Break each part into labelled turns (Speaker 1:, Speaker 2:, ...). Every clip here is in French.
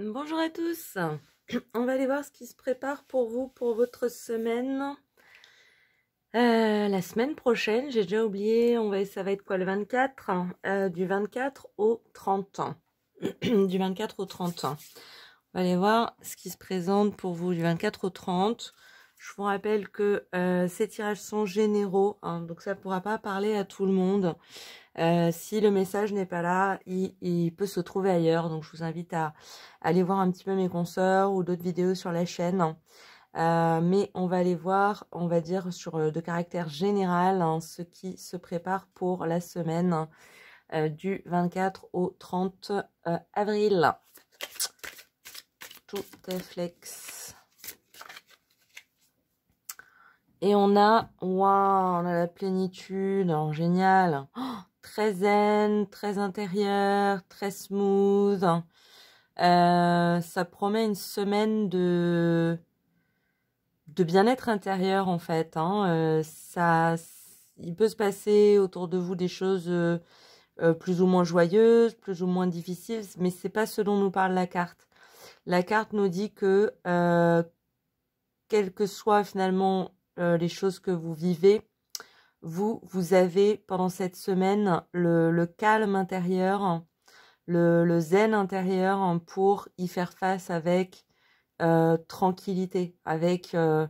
Speaker 1: Bonjour à tous, on va aller voir ce qui se prépare pour vous, pour votre semaine. La semaine prochaine, j'ai déjà oublié, ça va être quoi le 24 du 24 au 30. Du 24 au 30. On va aller voir ce qui se présente pour vous du 24 au 30. Je vous rappelle que ces tirages sont généraux, donc ça ne pourra pas parler à tout le monde. Si le message n'est pas là, il peut se trouver ailleurs. Donc je vous invite à aller voir un petit peu mes consoeurs ou d'autres vidéos sur la chaîne. Mais on va aller voir, on va dire sur de caractère général, ce qui se prépare pour la semaine du 24 au 30 avril. Tout est flex. Et on a la plénitude, alors, génial. Très zen, très intérieur, très smooth. Ça promet une semaine de bien-être intérieur en fait. Il peut se passer autour de vous des choses plus ou moins joyeuses, plus ou moins difficiles, mais c'est pas ce dont nous parle la carte. La carte nous dit que quelles que soient finalement les choses que vous vivez, vous avez pendant cette semaine le calme intérieur, le zen intérieur pour y faire face avec tranquillité, avec... Ah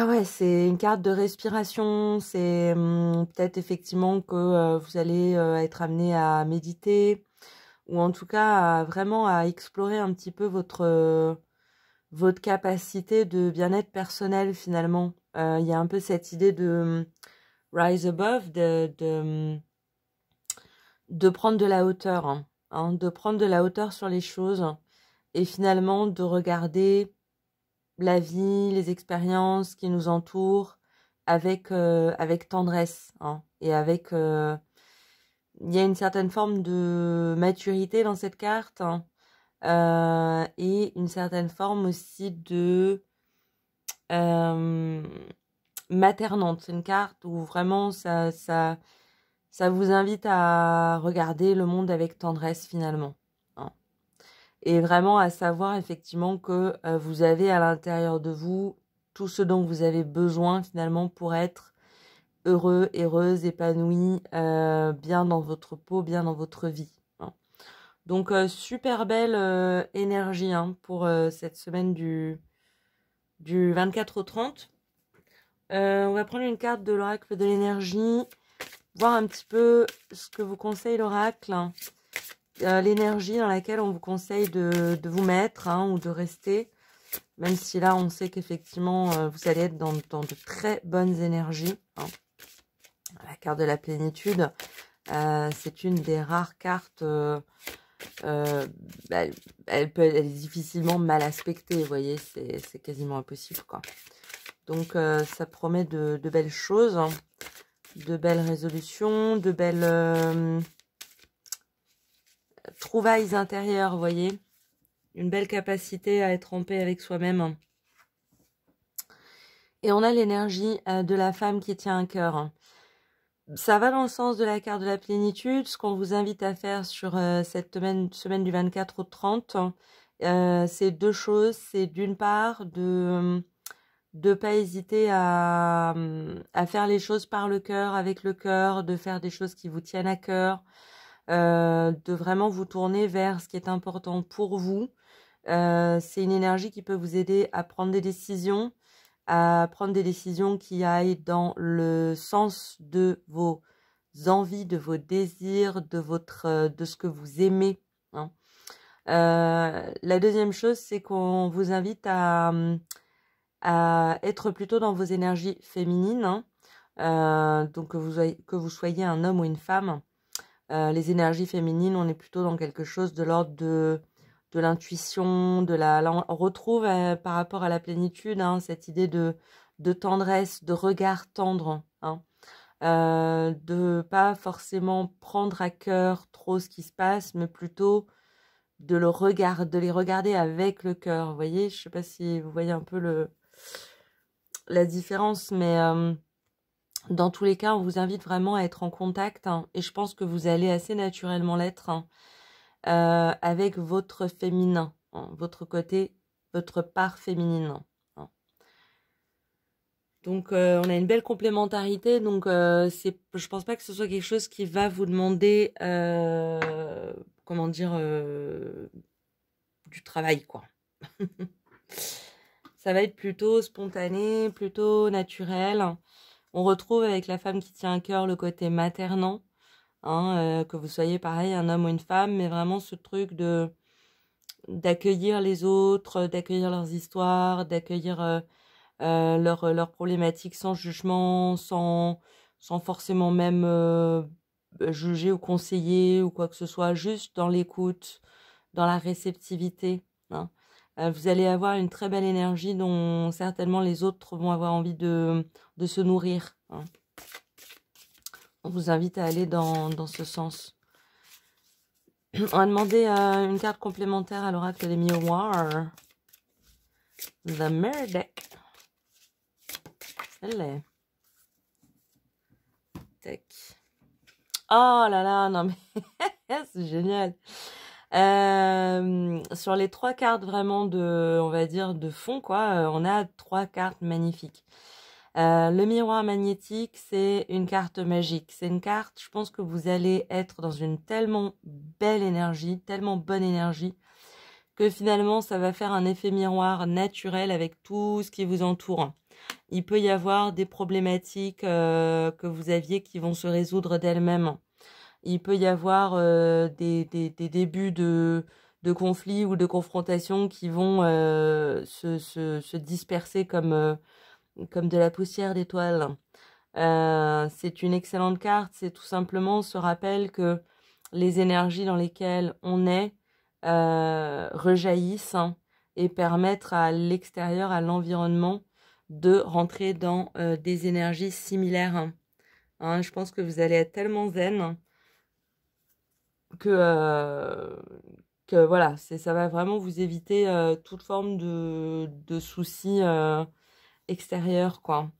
Speaker 1: ouais, c'est une carte de respiration, c'est peut-être effectivement que vous allez être amené à méditer, ou en tout cas vraiment à explorer un petit peu votre capacité de bien-être personnel finalement. Il y a un peu cette idée de rise above, de prendre de la hauteur, de prendre de la hauteur sur les choses et finalement de regarder la vie, les expériences qui nous entourent avec tendresse et avec il y a une certaine forme de maturité dans cette carte et une certaine forme aussi de maternante. C'est une carte où vraiment ça vous invite à regarder le monde avec tendresse finalement. Et vraiment à savoir effectivement que vous avez à l'intérieur de vous tout ce dont vous avez besoin finalement pour être heureux, heureuse, épanoui, bien dans votre peau, bien dans votre vie. Donc super belle énergie pour cette semaine du 24 au 30. On va prendre une carte de l'oracle de l'énergie, voir un petit peu ce que vous conseille l'oracle, l'énergie dans laquelle on vous conseille de vous mettre ou de rester, même si là on sait qu'effectivement vous allez être dans de très bonnes énergies. La carte de la plénitude, c'est une des rares cartes, elle est difficilement mal aspectée, vous voyez, c'est quasiment impossible quoi. Donc ça promet de belles choses, de belles résolutions, de belles trouvailles intérieures, vous voyez. Une belle capacité à être en paix avec soi-même. Et on a l'énergie de la femme qui tient un cœur. Ça va dans le sens de la carte de la plénitude. Ce qu'on vous invite à faire sur cette semaine du 24 au 30, c'est deux choses. C'est d'une part de pas hésiter à faire les choses par le cœur, avec le cœur, de faire des choses qui vous tiennent à cœur, de vraiment vous tourner vers ce qui est important pour vous. C'est une énergie qui peut vous aider à prendre des décisions, qui aillent dans le sens de vos envies, de vos désirs, de ce que vous aimez. La deuxième chose, c'est qu'on vous invite à être plutôt dans vos énergies féminines, donc que vous soyez un homme ou une femme. Les énergies féminines, on est plutôt dans quelque chose de l'ordre de l'intuition, là, on retrouve par rapport à la plénitude cette idée de tendresse, de regard tendre, de pas forcément prendre à cœur trop ce qui se passe, mais plutôt de les regarder avec le cœur. Vous voyez, je sais pas si vous voyez un peu la différence, mais dans tous les cas, on vous invite vraiment à être en contact, et je pense que vous allez assez naturellement l'être, avec votre féminin, hein, votre côté, votre part féminine. Hein. Donc, on a une belle complémentarité. Donc, je pense pas que ce soit quelque chose qui va vous demander, comment dire, du travail, quoi. Ça va être plutôt spontané, plutôt naturel. On retrouve avec la femme qui tient à cœur le côté maternant, hein, que vous soyez pareil, un homme ou une femme, mais vraiment ce truc d'accueillir les autres, d'accueillir leurs histoires, d'accueillir leurs problématiques sans jugement, sans forcément même juger ou conseiller ou quoi que ce soit, juste dans l'écoute, dans la réceptivité. Hein. Vous allez avoir une très belle énergie dont certainement les autres vont avoir envie de se nourrir. Hein. On vous invite à aller dans ce sens. On va demander une carte complémentaire à l'oracle des miroirs. The Mirror Deck. Elle est. Tac. Oh là là, non mais c'est génial. Sur les 3 cartes vraiment on va dire, de fond, quoi, on a 3 cartes magnifiques. Le miroir magnétique, c'est une carte magique. C'est une carte, je pense que vous allez être dans une tellement belle énergie, tellement bonne énergie, que finalement, ça va faire un effet miroir naturel avec tout ce qui vous entoure. Il peut y avoir des problématiques que vous aviez qui vont se résoudre d'elles-mêmes. Il peut y avoir des débuts de conflits ou de confrontations qui vont se disperser comme de la poussière d'étoiles. C'est une excellente carte. C'est tout simplement ce rappel que les énergies dans lesquelles on est rejaillissent, hein, et permettre à l'extérieur, à l'environnement, de rentrer dans des énergies similaires. Hein, je pense que vous allez être tellement zen que voilà, ça va vraiment vous éviter toute forme de soucis extérieurs, quoi.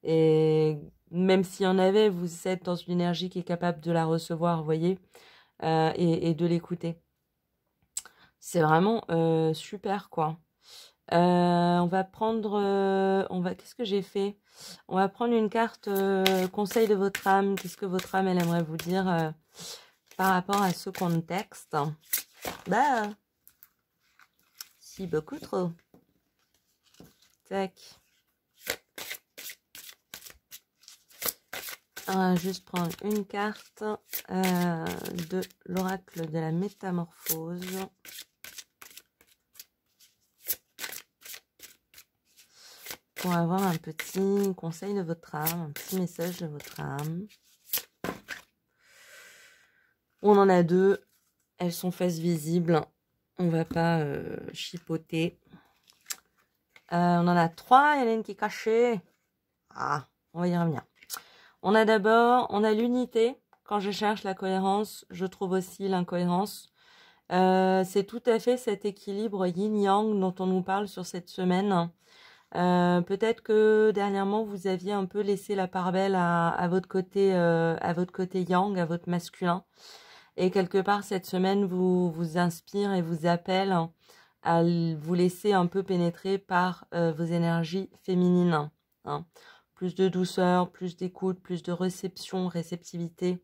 Speaker 1: Et même s'il y en avait, vous êtes dans une énergie qui est capable de la recevoir, vous voyez, et de l'écouter. C'est vraiment super, quoi. On va prendre... qu'est-ce que j'ai fait? On va prendre une carte conseil de votre âme. Qu'est-ce que votre âme, elle aimerait vous dire par rapport à ce contexte? Bah, si, beaucoup trop. Tac. On va juste prendre une carte de l'oracle de la métamorphose. Pour avoir un petit conseil de votre âme, un petit message de votre âme. On en a 2. Elles sont face visible. On va pas chipoter. On en a 3, Hélène qui est cachée. Ah, on va y revenir. On a d'abord, on a l'unité. Quand je cherche la cohérence, je trouve aussi l'incohérence. C'est tout à fait cet équilibre yin-yang dont on nous parle sur cette semaine. Peut-être que dernièrement, vous aviez un peu laissé la part belle à votre côté yang, à votre masculin. Et quelque part, cette semaine vous inspire et vous appelle à vous laisser un peu pénétrer par vos énergies féminines. Hein. Plus de douceur, plus d'écoute, plus de réceptivité,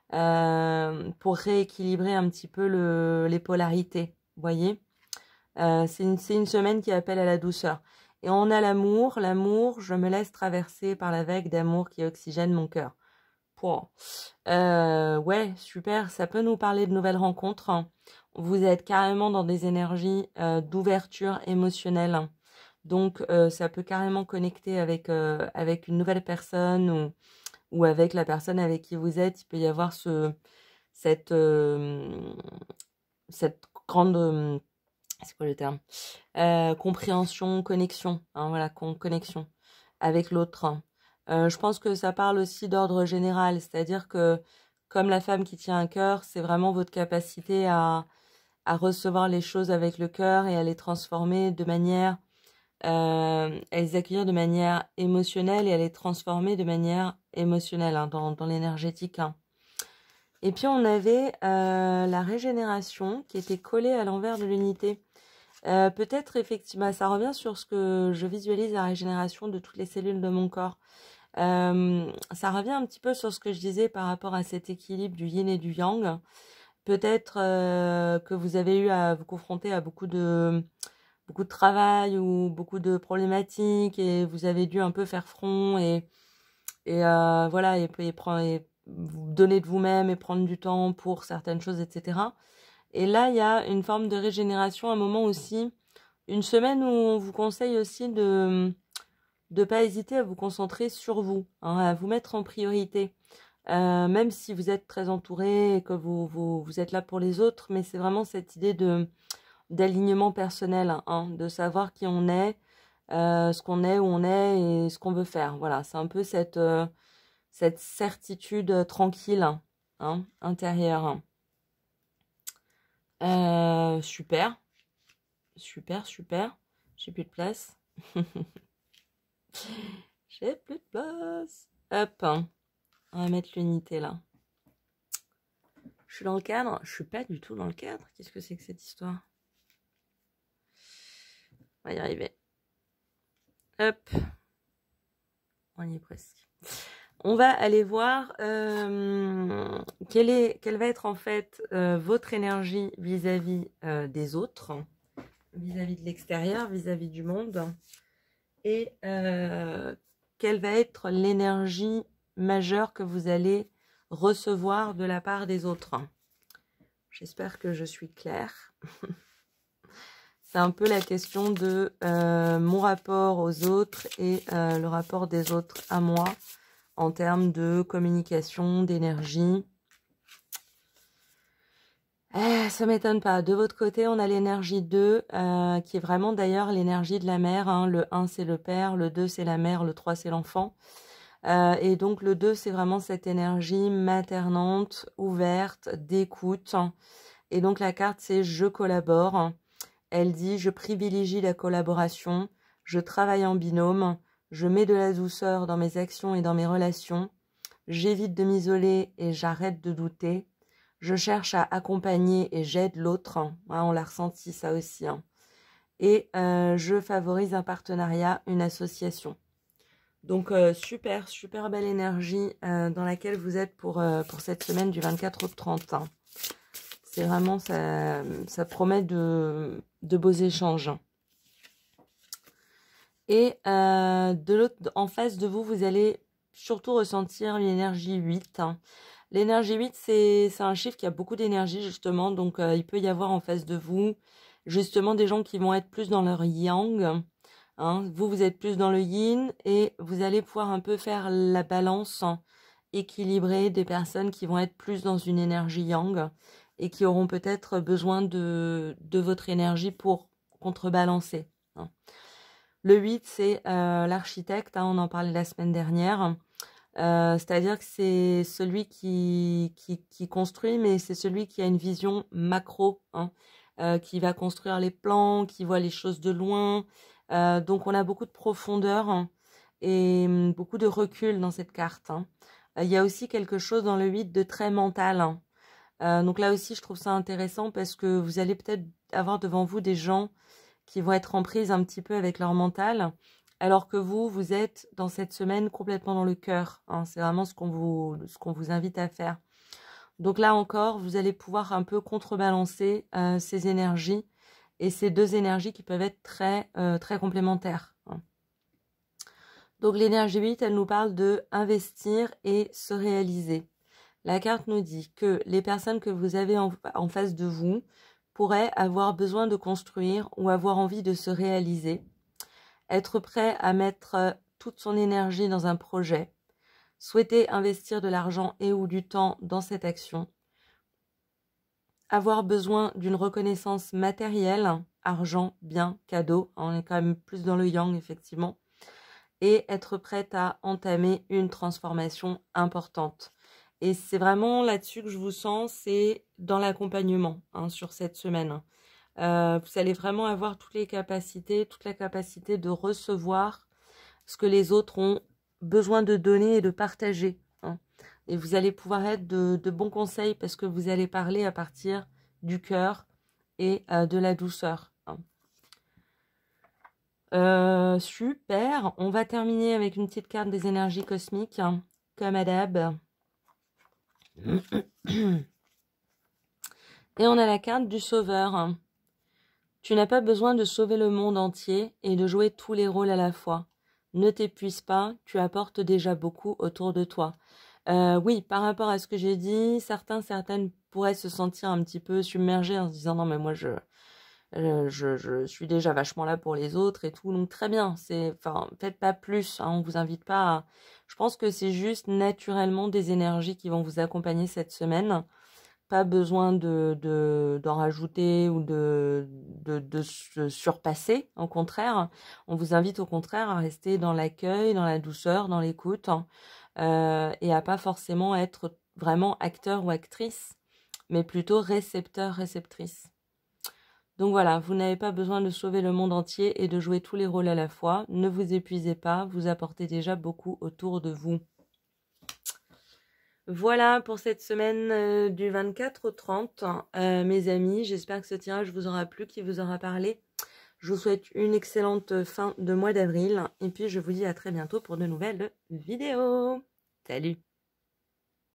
Speaker 1: pour rééquilibrer un petit peu les polarités, vous voyez. C'est une semaine qui appelle à la douceur. Et on a l'amour. L'amour, je me laisse traverser par la vague d'amour qui oxygène mon cœur. Ouais, super. Ça peut nous parler de nouvelles rencontres. Vous êtes carrément dans des énergies d'ouverture émotionnelle. Donc, ça peut carrément connecter avec une nouvelle personne ou avec la personne avec qui vous êtes. Il peut y avoir cette grande... c'est quoi le terme? Compréhension, connexion. Hein, voilà, connexion avec l'autre. Je pense que ça parle aussi d'ordre général. C'est-à-dire que, comme la femme qui tient un cœur, c'est vraiment votre capacité à recevoir les choses avec le cœur et à les transformer de manière... à les accueillir de manière émotionnelle et à les transformer de manière émotionnelle, hein, dans l'énergétique. Hein. Et puis on avait la régénération qui était collée à l'envers de l'unité. Peut-être effectivement, ça revient sur ce que je visualise, la régénération de toutes les cellules de mon corps. Ça revient un petit peu sur ce que je disais par rapport à cet équilibre du yin et du yang. Peut-être que vous avez eu à vous confronter à beaucoup de travail ou beaucoup de problématiques et vous avez dû un peu faire front et voilà, et vous donner de vous-même et prendre du temps pour certaines choses, etc. Et là, il y a une forme de régénération, un moment aussi, une semaine où on vous conseille aussi de ne pas hésiter à vous concentrer sur vous, hein, à vous mettre en priorité. Même si vous êtes très entouré et que vous êtes là pour les autres, mais c'est vraiment cette idée d'alignement personnel, hein, de savoir qui on est, ce qu'on est, où on est et ce qu'on veut faire. Voilà, c'est un peu cette certitude tranquille, hein, intérieure. Super, super, super. J'ai plus de place. J'ai plus de place. Hop, hein. On va mettre l'unité là. Je suis dans le cadre. Je suis pas du tout dans le cadre. Qu'est-ce que c'est que cette histoire? On va y arriver. Hop. On y est presque. On va aller voir quelle va être en fait votre énergie vis-à-vis des autres, vis-à-vis de l'extérieur, vis-à-vis du monde, et quelle va être l'énergie majeure que vous allez recevoir de la part des autres. J'espère que je suis claire. C'est un peu la question de mon rapport aux autres et le rapport des autres à moi en termes de communication, d'énergie. Ça m'étonne pas. De votre côté, on a l'énergie 2, qui est vraiment d'ailleurs l'énergie de la mère. Hein. Le 1, c'est le père, le 2, c'est la mère, le 3, c'est l'enfant. Et donc le 2, c'est vraiment cette énergie maternante, ouverte, d'écoute. Et donc la carte, c'est « Je collabore ». Elle dit « Je privilégie la collaboration, je travaille en binôme, je mets de la douceur dans mes actions et dans mes relations, j'évite de m'isoler et j'arrête de douter, je cherche à accompagner et j'aide l'autre. » On l'a ressenti ça aussi. Hein. Et je favorise un partenariat, une association. Donc super, super belle énergie dans laquelle vous êtes pour cette semaine du 24 au 30. Hein. C'est vraiment, ça promet de beaux échanges. Et en face de vous, vous allez surtout ressentir l'énergie 8. Hein. L'énergie 8, c'est un chiffre qui a beaucoup d'énergie, justement. Donc, il peut y avoir en face de vous, justement, des gens qui vont être plus dans leur yang. Hein. Vous êtes plus dans le yin et vous allez pouvoir un peu faire la balance, hein, équilibrée des personnes qui vont être plus dans une énergie yang et qui auront peut-être besoin de votre énergie pour contrebalancer. Hein. Le 8, c'est l'architecte, hein, on en parlait la semaine dernière. C'est-à-dire que c'est celui qui construit, mais c'est celui qui a une vision macro, hein, qui va construire les plans, qui voit les choses de loin. Donc on a beaucoup de profondeur, hein, et beaucoup de recul dans cette carte. Hein. Il y a aussi quelque chose dans le 8 de très mental. Hein. Donc là aussi, je trouve ça intéressant parce que vous allez peut-être avoir devant vous des gens qui vont être en prise un petit peu avec leur mental, alors que vous êtes dans cette semaine complètement dans le cœur. Hein. C'est vraiment ce qu'on vous invite à faire. Donc là encore, vous allez pouvoir un peu contrebalancer ces énergies et ces deux énergies qui peuvent être très, très complémentaires. Hein. Donc l'énergie 8, elle nous parle de investir et se réaliser. La carte nous dit que les personnes que vous avez en face de vous pourraient avoir besoin de construire ou avoir envie de se réaliser, être prêt à mettre toute son énergie dans un projet, souhaiter investir de l'argent et ou du temps dans cette action, avoir besoin d'une reconnaissance matérielle, argent, biens, cadeaux, on est quand même plus dans le yang effectivement, et être prête à entamer une transformation importante. Et c'est vraiment là-dessus que je vous sens, c'est dans l'accompagnement, hein, sur cette semaine. Vous allez vraiment avoir toute la capacité de recevoir ce que les autres ont besoin de donner et de partager. Hein. et vous allez pouvoir être de bons conseils parce que vous allez parler à partir du cœur et de la douceur. Super, on va terminer avec une petite carte des énergies cosmiques, comme à d'hab. Et on a la carte du sauveur. Tu n'as pas besoin de sauver le monde entier et de jouer tous les rôles à la fois. Ne t'épuise pas, tu apportes déjà beaucoup autour de toi. Oui, par rapport à ce que j'ai dit, certaines pourraient se sentir un petit peu submergées en se disant non mais moi je suis déjà vachement là pour les autres et tout, donc très bien, enfin, faites pas plus, hein, on vous invite pas à... Je pense que c'est juste naturellement des énergies qui vont vous accompagner cette semaine. Pas besoin d'en rajouter ou de se surpasser. Au contraire, on vous invite au contraire à rester dans l'accueil, dans la douceur, dans l'écoute, et à pas forcément être vraiment acteur ou actrice, mais plutôt récepteur, réceptrice. Donc voilà, vous n'avez pas besoin de sauver le monde entier et de jouer tous les rôles à la fois. Ne vous épuisez pas, vous apportez déjà beaucoup autour de vous. Voilà pour cette semaine du 24 au 30, mes amis. J'espère que ce tirage vous aura plu, qu'il vous aura parlé. Je vous souhaite une excellente fin de mois d'avril. Et puis je vous dis à très bientôt pour de nouvelles vidéos. Salut!